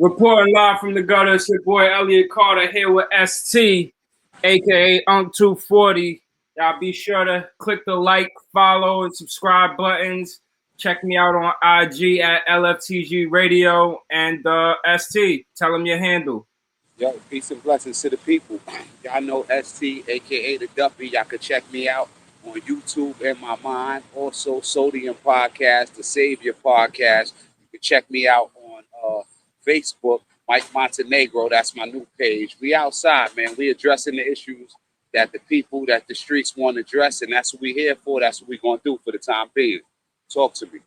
Reporting live from the gutter, it's your boy Elliot Carter here with ST, aka Unc240. Y'all be sure to click the like, follow, and subscribe buttons. Check me out on IG at LFTG Radio and ST. Tell them your handle. Yo, peace and blessings to the people. Y'all know ST, aka the Duffy. Y'all can check me out on YouTube and my mind. Also, Sodium Podcast, the Savior Podcast. You can check me out on Facebook, Mike Montenegro. That's my new page. We outside, man. We addressing the issues that the people, that the streets want to address, and that's what we here for. That's what we gonna do for the time being. Talk to me.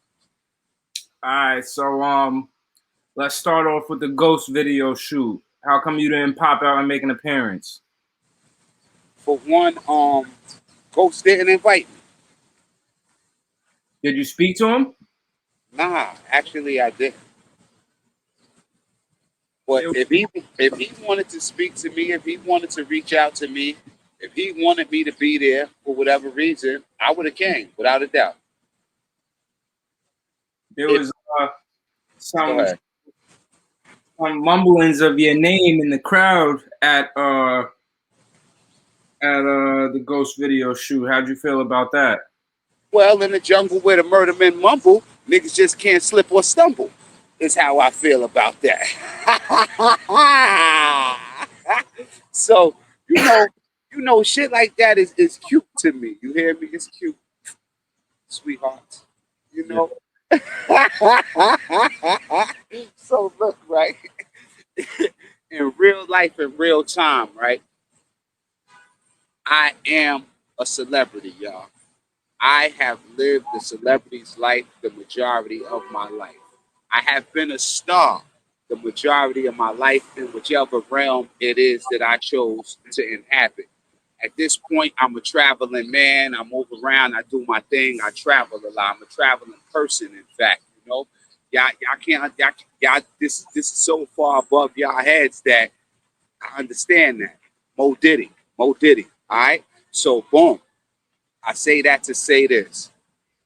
All right, so let's start off with the Ghost video shoot. How come you didn't pop out and make an appearance? For one, Ghost didn't invite me. Did you speak to him? Nah, actually I didn't. But if he wanted to speak to me, if he wanted to reach out to me, if he wanted me to be there for whatever reason, I would have came, without a doubt. There was some mumblings of your name in the crowd at the Ghost video shoot. How'd you feel about that? Well, in the jungle where the murder men mumble, niggas just can't slip or stumble. Is how I feel about that. So, you know, shit like that is cute to me. You hear me? It's cute. Sweetheart. You know? So look, right? In real life, in real time, right? I am a celebrity, y'all. I have lived the celebrity's life the majority of my life. I have been a star the majority of my life in whichever realm it is that I chose to inhabit. At this point, I'm a traveling man. I move around. I do my thing. I travel a lot. I'm a traveling person, in fact. You know, y'all, this is so far above y'all heads that I understand that. Mo Diddy. All right. So, boom. I say that to say this.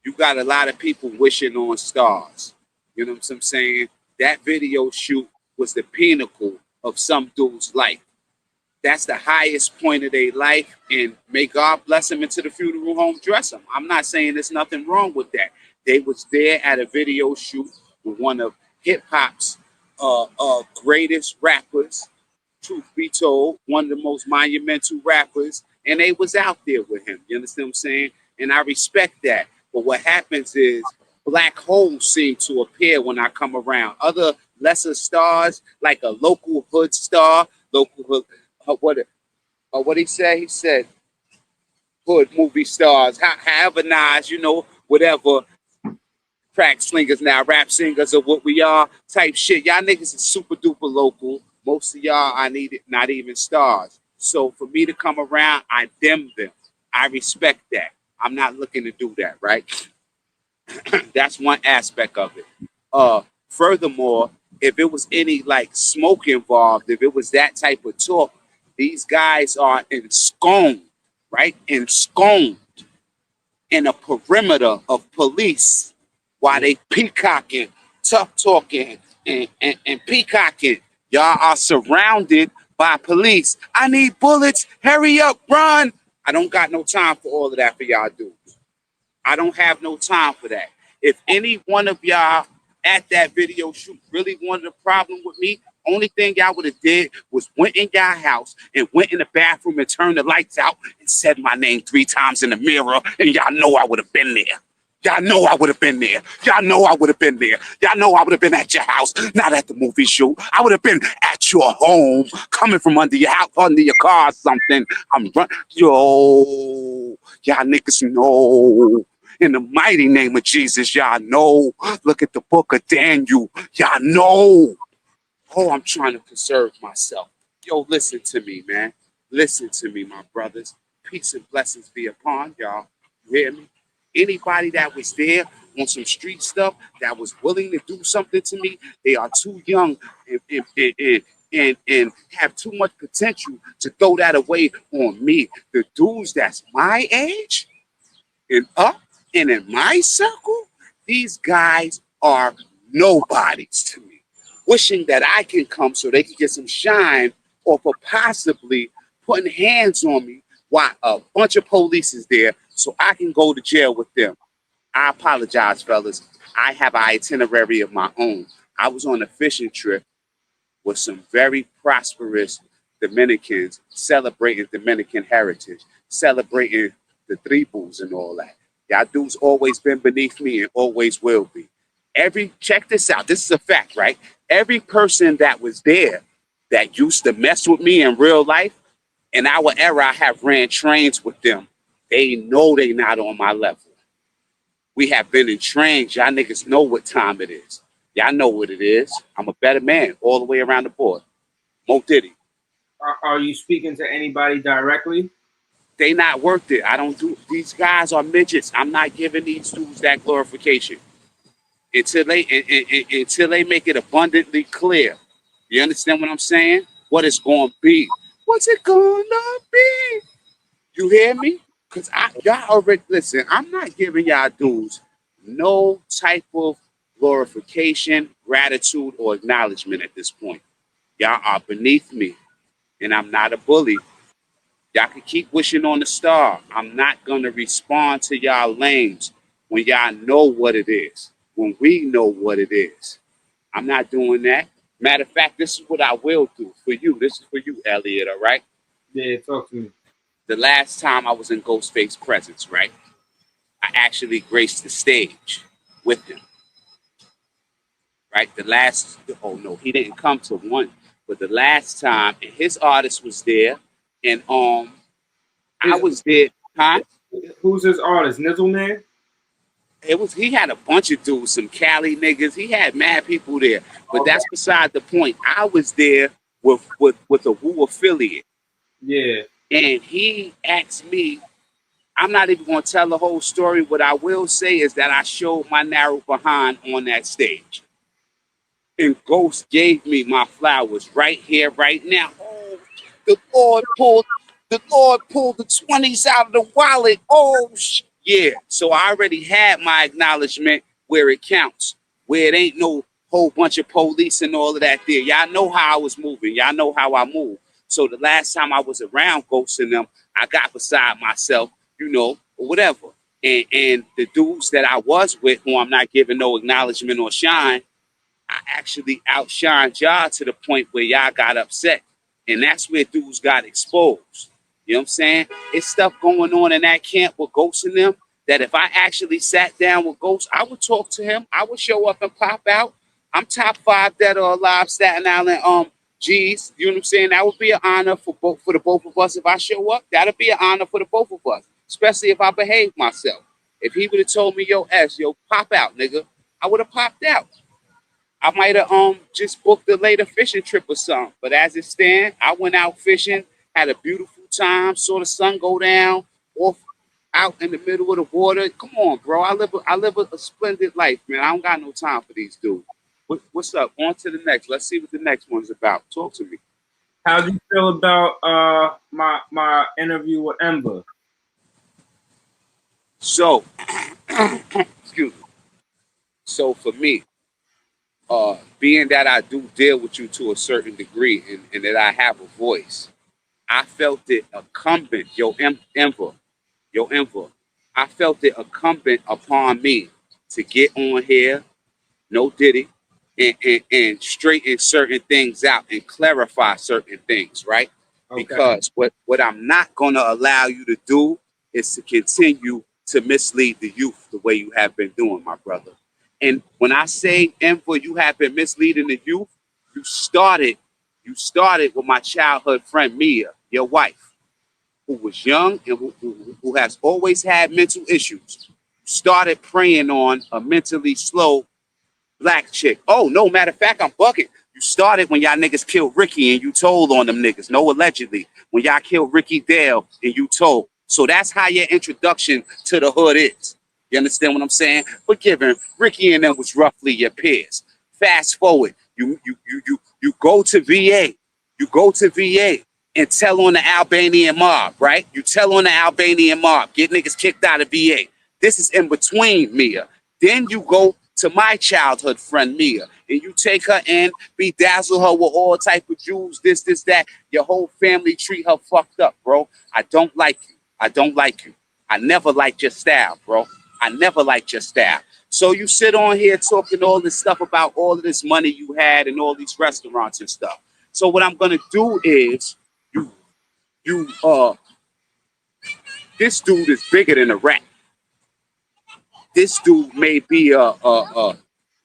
You got a lot of people wishing on stars. You know what I'm saying? That video shoot was the pinnacle of some dude's life. That's the highest point of their life, and may God bless them into the funeral home, dress them. I'm not saying there's nothing wrong with that. They was there at a video shoot with one of hip-hop's greatest rappers, truth be told, one of the most monumental rappers, and they was out there with him. You understand what I'm saying? And I respect that. But what happens is black holes seem to appear when I come around. Other lesser stars, like a local hood star, local hood, what he said? He said hood movie stars, however nice, whatever crack slingers now, rap singers or what we are, type shit. Y'all niggas is super duper local. Most of y'all not even stars. So for me to come around, I dim them. I respect that. I'm not looking to do that, right? That's one aspect of it. Furthermore, if it was any like smoke involved, if it was that type of talk, these guys are ensconced, right? Ensconced in a perimeter of police while they peacocking, tough talking, and peacocking. Y'all are surrounded by police. I need bullets. Hurry up, run. I don't got no time for all of that for y'all dudes. I don't have no time for that. If any one of y'all at that video shoot really wanted a problem with me, only thing y'all would have did was went in y'all house and went in the bathroom and turned the lights out and said my name 3 times in the mirror, and y'all know I would have been there. Y'all know I would have been there. Y'all know I would have been there. Y'all know I would have been at your house, not at the movie shoot. I would have been at your home, coming from under your house, under your car or something. I'm run. Yo, y'all niggas know. In the mighty name of Jesus, y'all know. Look at the book of Daniel. Y'all know. Oh, I'm trying to preserve myself. Yo, listen to me, man. Listen to me, my brothers. Peace and blessings be upon y'all. You hear me? Anybody that was there on some street stuff that was willing to do something to me, they are too young and have too much potential to throw that away on me. The dudes that's my age and up and in my circle, these guys are nobodies to me. wishing that I can come so they can get some shine off of possibly putting hands on me while a bunch of police is there so I can go to jail with them. I apologize, fellas. I have an itinerary of my own. I was on a fishing trip with some very prosperous Dominicans celebrating Dominican heritage, celebrating the tribus and all that. Y'all dudes always been beneath me and always will be. Check this out. This is a fact, right? Every person that was there that used to mess with me in real life, in our era, I have ran trains with them. They know they not on my level. We have been in trains. Y'all niggas know what time it is. Y'all know what it is. I'm a better man all the way around the board. Mo Diddy. Are you speaking to anybody directly? They not worth it. I don't do. These guys are midgets. I'm not giving these dudes that glorification until they make it abundantly clear. You understand what I'm saying? What it's going to be. What's it going to be? You hear me? Because y'all already, listen, I'm not giving y'all dudes no type of glorification, gratitude, or acknowledgement at this point. Y'all are beneath me, and I'm not a bully. Y'all can keep wishing on the star. I'm not going to respond to y'all lames when y'all know what it is, when we know what it is. I'm not doing that. Matter of fact, this is what I will do for you. This is for you, Elliot, all right? Yeah, talk to me. The last time I was in Ghostface presence, right? I actually graced the stage with him, right? Oh no, he didn't come to one, but the last time, and his artist was there, and I was there, huh? Who's his artist? Nizzle Man? He had a bunch of dudes, some Cali niggas. He had mad people there, but Okay. that's beside the point. I was there with a Wu affiliate, Yeah. and he asked me. I'm not even going to tell the whole story. What I will say is that I showed my narrow behind on that stage. And Ghost gave me my flowers right here, right now. Oh, the Lord pulled the 20s out of the wallet. Oh, yeah. So I already had my acknowledgement where it counts, where it ain't no whole bunch of police and all of that there. Y'all know how I was moving. Y'all know how I move. So the last time I was around Ghost and them, I got beside myself, or whatever. And the dudes that I was with, who I'm not giving no acknowledgement or shine, I actually outshined y'all to the point where y'all got upset. And that's where dudes got exposed. You know what I'm saying? It's stuff going on in that camp with Ghost and them that if I actually sat down with Ghost, I would talk to him. I would show up and pop out. I'm top 5 dead or alive Staten Island G's. You know what I'm saying? That would be an honor for the both of us if I show up. That'll be an honor for the both of us, especially if I behave myself. If he would have told me, yo, pop out, nigga, I would have popped out. I might have just booked a later fishing trip or something. But as it stands, I went out fishing, had a beautiful time, saw the sun go down, off out in the middle of the water. Come on, bro. I live a splendid life, man. I don't got no time for these dudes. What's up? On to the next. Let's see what the next one's about. Talk to me. How do you feel about my interview with Ember? So, excuse me. So for me, being that I do deal with you to a certain degree and that I have a voice, I felt it incumbent, Enver, I felt it incumbent upon me to get on here, no Diddy, and straighten certain things out and clarify certain things, right? Okay. Because what I'm not going to allow you to do is to continue to mislead the youth the way you have been doing, my brother. And when I say, Enver, you have been misleading the youth, you started with my childhood friend, Mia, your wife, who was young and who has always had mental issues. Started preying on a mentally slow black chick. Oh, no, matter of fact, I'm bugging. You started when y'all niggas killed Ricky and you told on them niggas. No, allegedly. When y'all killed Ricky Dale and you told. So that's how your introduction to the hood is. You understand what I'm saying? But given Ricky and them was roughly your peers. Fast forward, you go to VA. You go to VA and tell on the Albanian mob, right? You tell on the Albanian mob, get niggas kicked out of VA. This is in between, Mia. Then you go to my childhood friend Mia, and you take her in, bedazzle her with all type of jewels, this, that. Your whole family treat her fucked up, bro. I don't like you. I don't like you. I never liked your style, bro. I never liked your style. So you sit on here talking all this stuff about all of this money you had and all these restaurants and stuff. So what I'm gonna do is you this dude is bigger than a rat. This dude may be I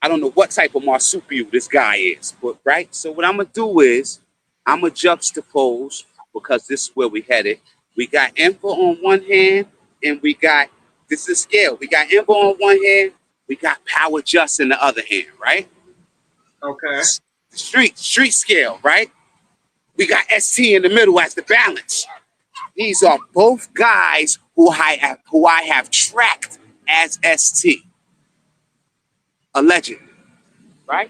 don't know what type of marsupial this guy is, but right. So what I'm gonna do is I'm gonna juxtapose because this is where we headed. We got Ember on one hand, and we got this is scale. We got Ember on one hand, we got Power Just in the other hand, right? Okay. Street scale, right? We got ST in the middle as the balance. These are both guys who I have tracked as ST, allegedly, right?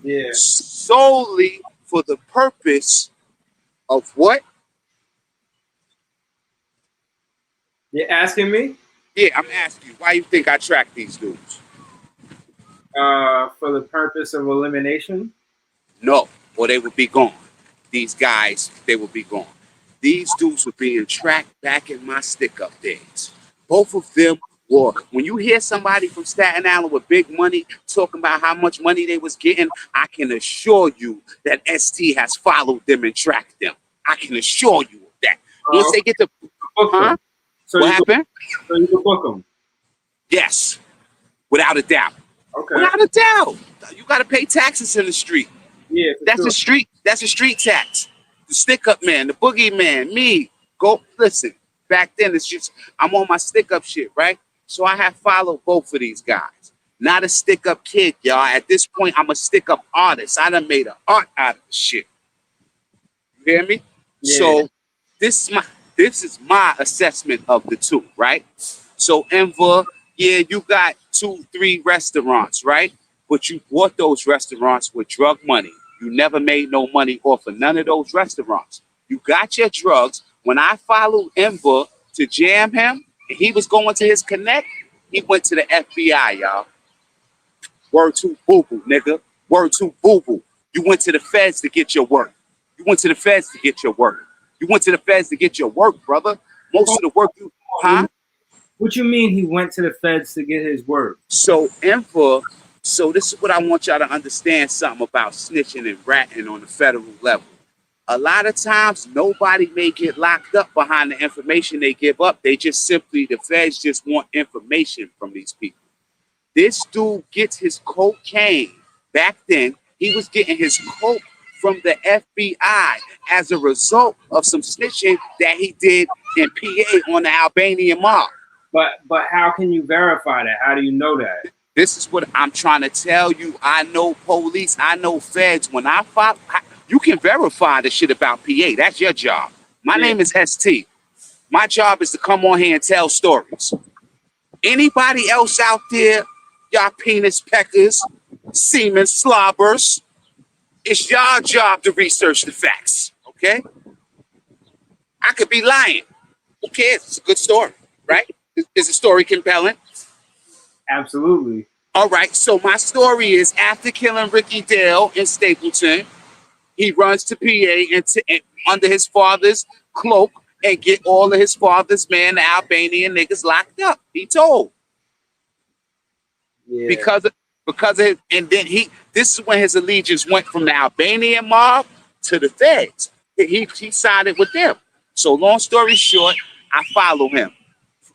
Yeah. Solely for the purpose of what? You're asking me? Yeah, I'm asking you, why you think I track these dudes? For the purpose of elimination? No, or they would be gone. These guys, they would be gone. These dudes were being tracked back in my stick-up days. Both of them were. When you hear somebody from Staten Island with big money talking about how much money they was getting, I can assure you that ST has followed them and tracked them. I can assure you of that. Once they get the... Huh? So what happened? So you can book them? Yes, without a doubt. Okay. Without a doubt. You got to pay taxes in the street. Yeah, that's a street. That's a street tax. The stick-up man, the boogie man, me. Go listen. Back then, it's just I'm on my stick-up shit, right? So I have followed both of these guys. Not a stick-up kid, y'all. At this point, I'm a stick-up artist. I done made an art out of the shit. You hear me? Yeah. So this is my assessment of the two, right? So Enver, yeah, you got 2-3 restaurants, right? But you bought those restaurants with drug money. You never made no money off of none of those restaurants. You got your drugs. When I followed Ember to jam him, and he was going to his connect, he went to the FBI, y'all. Word to boo-boo, nigga. Word to boo-boo. You went to the feds to get your work. You went to the feds to get your work. You went to the feds to get your work, brother. Most of the work you... Huh? What you mean he went to the feds to get his work? So Enver... So this is what I want y'all to understand something about snitching and ratting on the federal level. A lot of times, nobody may get locked up behind the information they give up. They just simply, the feds just want information from these people. This dude gets his cocaine. Back then, he was getting his coke from the FBI as a result of some snitching that he did in PA on the Albanian mob. But how can you verify that? How do you know that? This is what I'm trying to tell you. I know police. I know feds. When I follow, you can verify the shit about PA. That's your job. My name is ST. My job is to come on here and tell stories. Anybody else out there, y'all penis peckers, semen slobbers, it's your job to research the facts, okay? I could be lying. Who cares? It's a good story, right? Is the story compelling? Absolutely. All right, so my story is after killing Ricky Dale in Stapleton, he runs to PA and under his father's cloak and get all of his father's men, the Albanian niggas, locked up. He told. Yeah. Because of his, and then this is when his allegiance went from the Albanian mob to the feds. He sided with them. So long story short, I follow him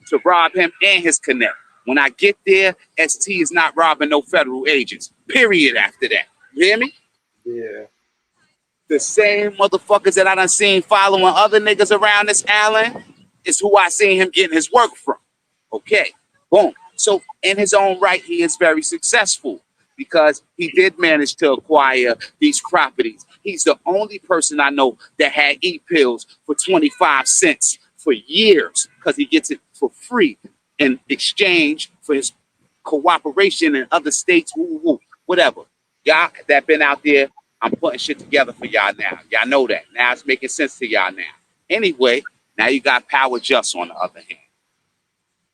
to rob him and his connect. When I get there, ST is not robbing no federal agents. Period after that. You hear me? Yeah. The same motherfuckers that I done seen following other niggas around this island is who I seen him getting his work from. Okay. Boom. So in his own right, he is very successful because he did manage to acquire these properties. He's the only person I know that had e-pills for 25 cents for years because he gets it for free in exchange for his cooperation in other states, whatever. Y'all that been out there, I'm putting shit together for y'all now. Y'all know that. Now it's making sense to y'all now. Anyway, now you got Power Just on the other hand.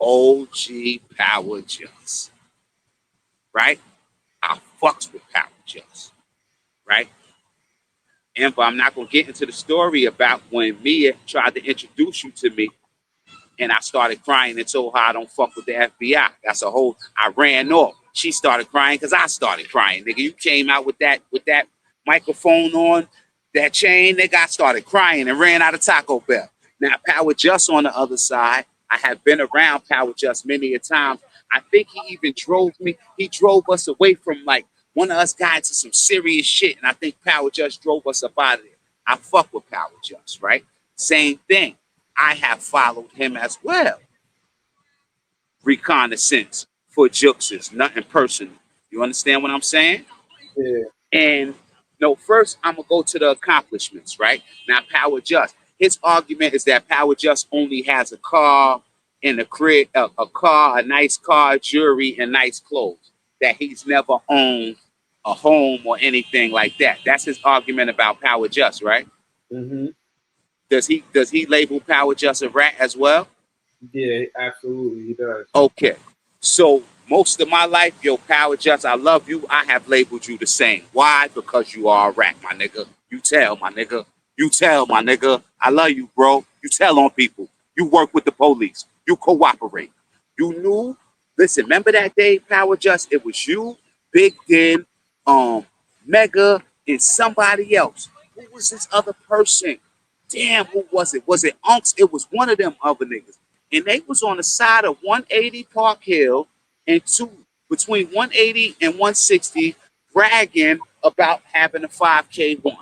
OG Power Just. right? I fucks with Power Just, right? Ember, I'm not gonna get into the story about when Mia tried to introduce you to me and I started crying and told her I don't fuck with the FBI. That's a whole. I ran off. She started crying because I started crying. Nigga, you came out with that microphone on, that chain. Nigga, I started crying and ran out of Taco Bell. Now, Power Just on the other side, I have been around Power Just many a time. I think he even drove me. He drove us away from like one of us got into some serious shit, and I think Power Just drove us up out of there. I fuck with Power Just, right? Same thing. I have followed him as well. Reconnaissance for juxes, nothing personal. You understand what I'm saying? Yeah. And no, first I'm gonna go to the accomplishments, right? Now, Power Just, his argument is that Power Just only has a car and a crib, a car, a nice car, jewelry, and nice clothes. That he's never owned a home or anything like that. That's his argument about Power Just, right? Mm-hmm. Does he label Power Just a rat as well? Yeah, absolutely, he does. Okay. So most of my life, yo, Power Just, I love you. I have labeled you the same. Why? Because you are a rat, my nigga. You tell, my nigga. You tell, my nigga. I love you, bro. You tell on people. You work with the police. You cooperate. You knew. Listen, remember that day, Power Just? It was you, Big Den, Mega, and somebody else. Who was this other person? Damn, who was it? Was it Unks? It was one of them other niggas. And they was on the side of 180 Park Hill and between 180 and 160 bragging about having a 5K one.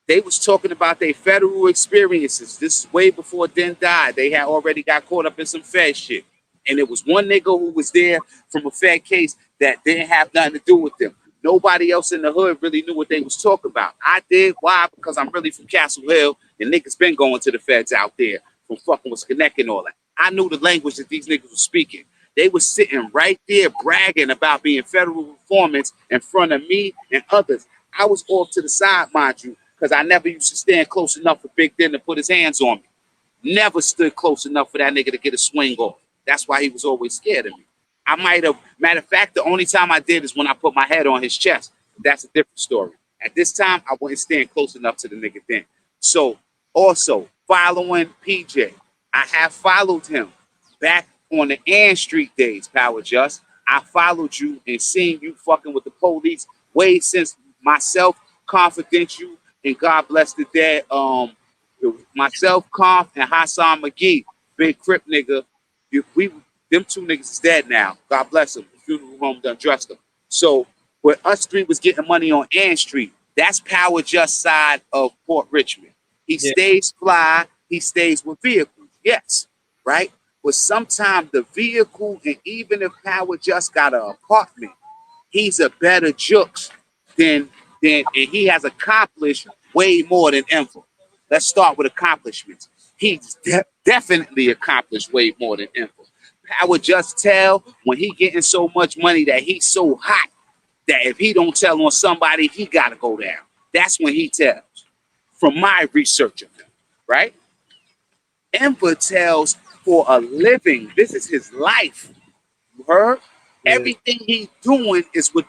They was talking about their federal experiences. This is way before Den died. They had already got caught up in some Fed shit. And it was one nigga who was there from a Fed case that didn't have nothing to do with them. Nobody else in the hood really knew what they was talking about. I did. Why? Because I'm really from Castle Hill, and niggas been going to the feds out there from fucking with Connect and all that. I knew the language that these niggas were speaking. They was sitting right there bragging about being federal informants in front of me and others. I was off to the side, mind you, because I never used to stand close enough for Big Den to put his hands on me. Never stood close enough for that nigga to get a swing off. That's why he was always scared of me. I might have, matter of fact, the only time I did is when I put my head on his chest. That's a different story. At this time, I wasn't staying close enough to the nigga then. So, also, following PJ, I have followed him back on the Ann Street days, Power Just. I followed you and seen you fucking with the police way since myself, Confidential, and God bless the dead, myself, Conf, and Hassan McGee, big Crip nigga. Them two niggas is dead now. God bless them. The funeral home done dressed them. So where us three was getting money on Ann Street, that's Power Just side of Port Richmond. He stays fly. He stays with vehicles. Yes, right? But sometimes the vehicle, and even if Power Just got an apartment, he's a better jukes than and he has accomplished way more than Enver. Let's start with accomplishments. He's definitely accomplished way more than Enver. I would just tell when he getting so much money that he's so hot that if he don't tell on somebody, he got to go down. That's when he tells. From my research of him, right? Ember tells for a living. This is his life. You heard? Yeah. Everything he's doing is with.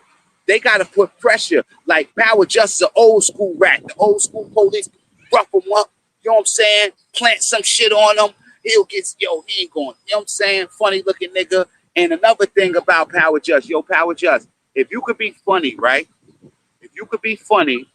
They got to put pressure. Like Power Just is an old school rat. The old school police rough him up. You know what I'm saying? Plant some shit on him. He'll get, he ain't going. You know what I'm saying? Funny looking nigga. And another thing about Power Just, Power Just, if you could be funny, right? If you could be funny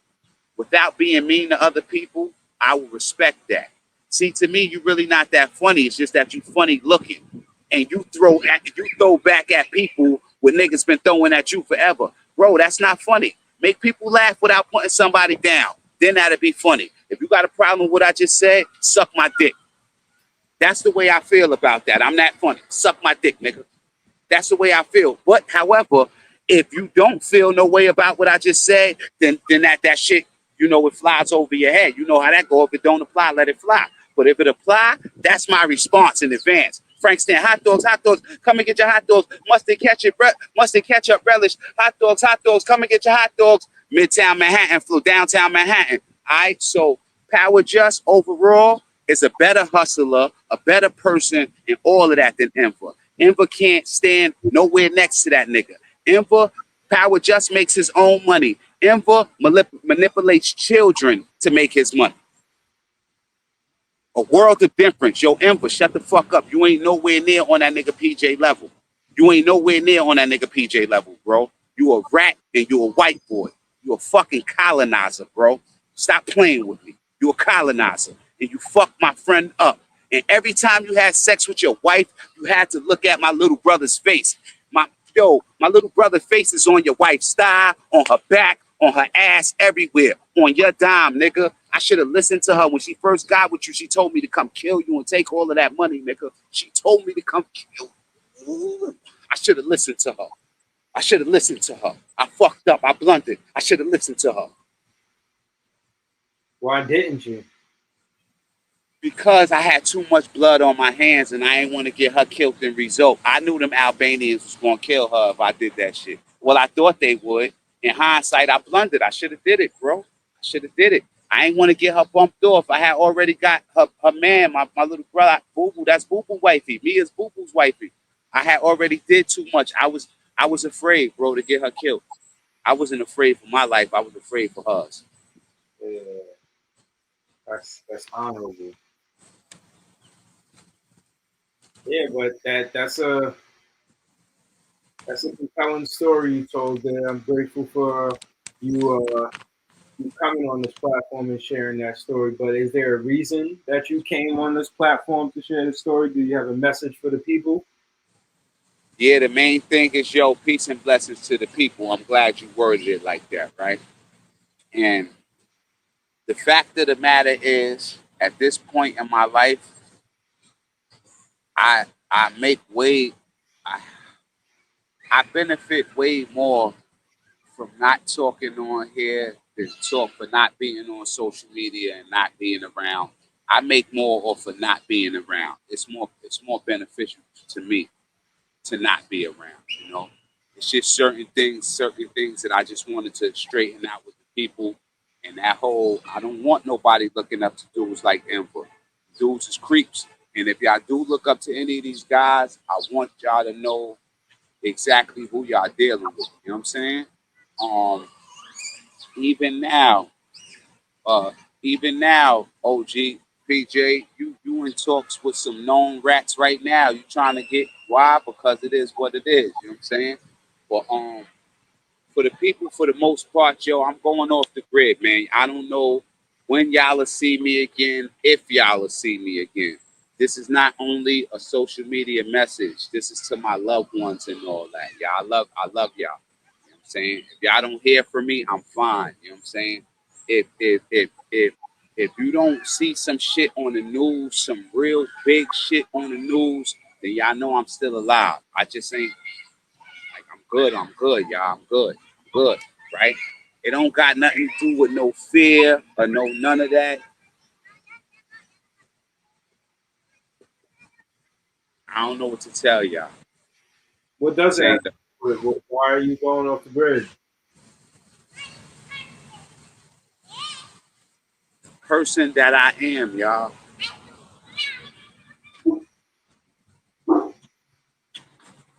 without being mean to other people, I will respect that. See, to me, you really not that funny. It's just that you funny looking. And you throw back at people what niggas been throwing at you forever. Bro, that's not funny. Make people laugh without putting somebody down. Then that'd be funny. If you got a problem with what I just said, suck my dick. That's the way I feel about that. I'm that funny. Suck my dick, nigga. That's the way I feel. But however, if you don't feel no way about what I just said, then that shit, it flies over your head. You know how that go. If it don't apply, let it fly. But if it apply, that's my response in advance. Frank Stan, hot dogs, come and get your hot dogs. Mustard ketchup relish. Hot dogs, come and get your hot dogs. Midtown Manhattan flew downtown Manhattan. All right, so Power Just overall is a better hustler, a better person, and all of that than Enver. Enver can't stand nowhere next to that nigga. Enver, Power just makes his own money. Enver manipulates children to make his money. A world of difference. Yo, Ember, shut the fuck up. You ain't nowhere near on that nigga PJ level. You ain't nowhere near on that nigga PJ level, bro. You a rat and you a white boy. You a fucking colonizer, bro. Stop playing with me. You a colonizer. And you fucked my friend up. And every time you had sex with your wife, you had to look at my little brother's face. My little brother's face is on your wife's thigh, on her back, on her ass, everywhere. On your dime, nigga. I should have listened to her when she first got with you. She told me to come kill you and take all of that money, nigga. She told me to come kill you. I should have listened to her. I should have listened to her. I fucked up. I blundered. I should have listened to her. Why didn't you? Because I had too much blood on my hands and I ain't want to get her killed in result. I knew them Albanians was going to kill her if I did that shit. Well, I thought they would. In hindsight, I blundered. I should have did it, bro. I should have did it. I ain't want to get her bumped off. I had already got her man, my little brother, Boo Boo. That's Boo Boo wifey. Me is Boo Boo's wifey. I had already did too much. I was afraid, bro, to get her killed. I wasn't afraid for my life. I was afraid for hers. Yeah, that's honorable. Yeah, but that's a compelling story you told there. I'm grateful for you you coming on this platform and sharing that story. But is there a reason that you came on this platform to share the story? Do you have a message for the people? Yeah, the main thing is, yo, peace and blessings to the people. I'm glad you worded it like that, right? And the fact of the matter is, at this point in my life, I make way, I, I benefit way more from not talking on here than talk for not being on social media and not being around. I make more off of not being around. It's more beneficial to me to not be around, you know. It's just certain things that I just wanted to straighten out with the people. And that whole, I don't want nobody looking up to dudes like Ember. Dudes is creeps. And if y'all do look up to any of these guys, I want y'all to know exactly who y'all dealing with. You know what I'm saying? Um, even now, uh, OG, PJ, you in talks with some known rats right now. You trying to get why? Because it is what it is. You know what I'm saying? But for the people, for the most part, yo, I'm going off the grid, man. I don't know when y'all will see me again, if y'all will see me again. This is not only a social media message. This is to my loved ones and all that. Yeah, I love y'all. You know what I'm saying? If y'all don't hear from me, I'm fine. You know what I'm saying? If you don't see some shit on the news, some real big shit on the news, then y'all know I'm still alive. I just ain't like I'm good, y'all. I'm good, right? It don't got nothing to do with no fear or no none of that. I don't know what to tell y'all. What does Saying that? the Why are you going off the grid? person that I am, y'all.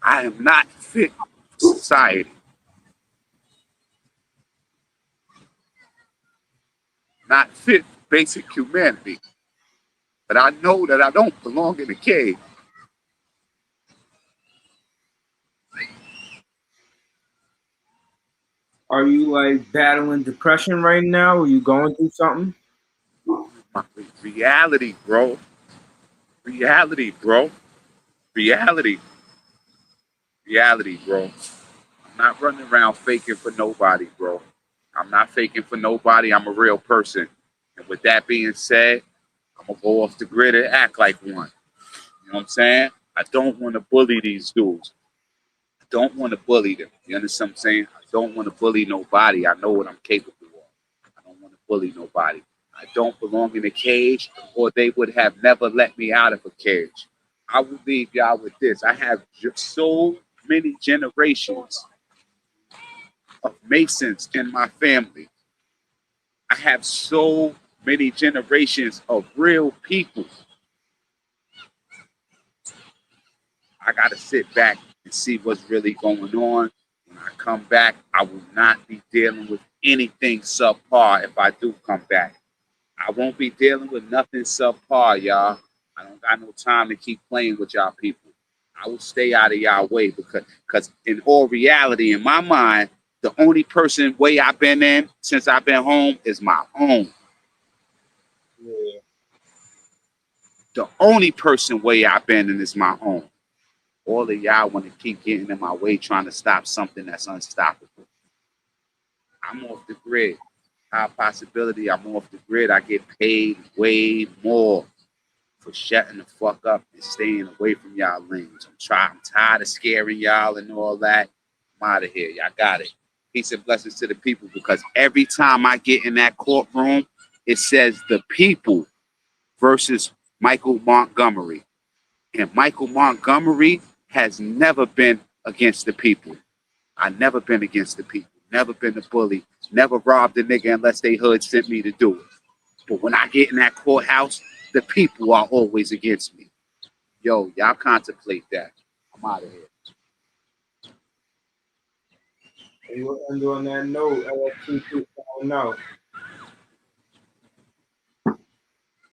I am not fit for society. Not fit for basic humanity. But I know that I don't belong in a cage. Are you like battling depression right now? Are you going through something? My reality, bro. Reality, bro. Reality. Reality, bro. I'm not running around faking for nobody, bro. I'm not faking for nobody. I'm a real person. And with that being said, I'm gonna go off the grid and act like one. You know what I'm saying? I don't want to bully these dudes. I don't want to bully them. You understand what I'm saying? I don't want to bully nobody. I know what I'm capable of. I don't want to bully nobody. I don't belong in a cage, or they would have never let me out of a cage. I will leave y'all with this. I have so many generations of Masons in my family. I have so many generations of real people. I got to sit back and see what's really going on. When I come back, I will not be dealing with anything subpar if I do come back. I won't be dealing with nothing subpar, y'all. I don't got no time to keep playing with y'all people. I will stay out of y'all way because in all reality, in my mind, the only person way I've been in since I've been home is my own. Yeah. The only person way I've been in is my own. All of y'all want to keep getting in my way trying to stop something that's unstoppable. I'm off the grid. High possibility I'm off the grid. I get paid way more for shutting the fuck up and staying away from y'all lanes. I'm tired of scaring y'all and all that. I'm out of here. Y'all got it. Peace and blessings to the people, because every time I get in that courtroom, it says the people versus Michael Montgomery. And Michael Montgomery has never been against the people. I never been against the people. Never been a bully. Never robbed a nigga unless they hood sent me to do it. But when I get in that courthouse, the people are always against me. Yo, y'all contemplate that. I'm out of here. And we'll end on that note. LFTG, no.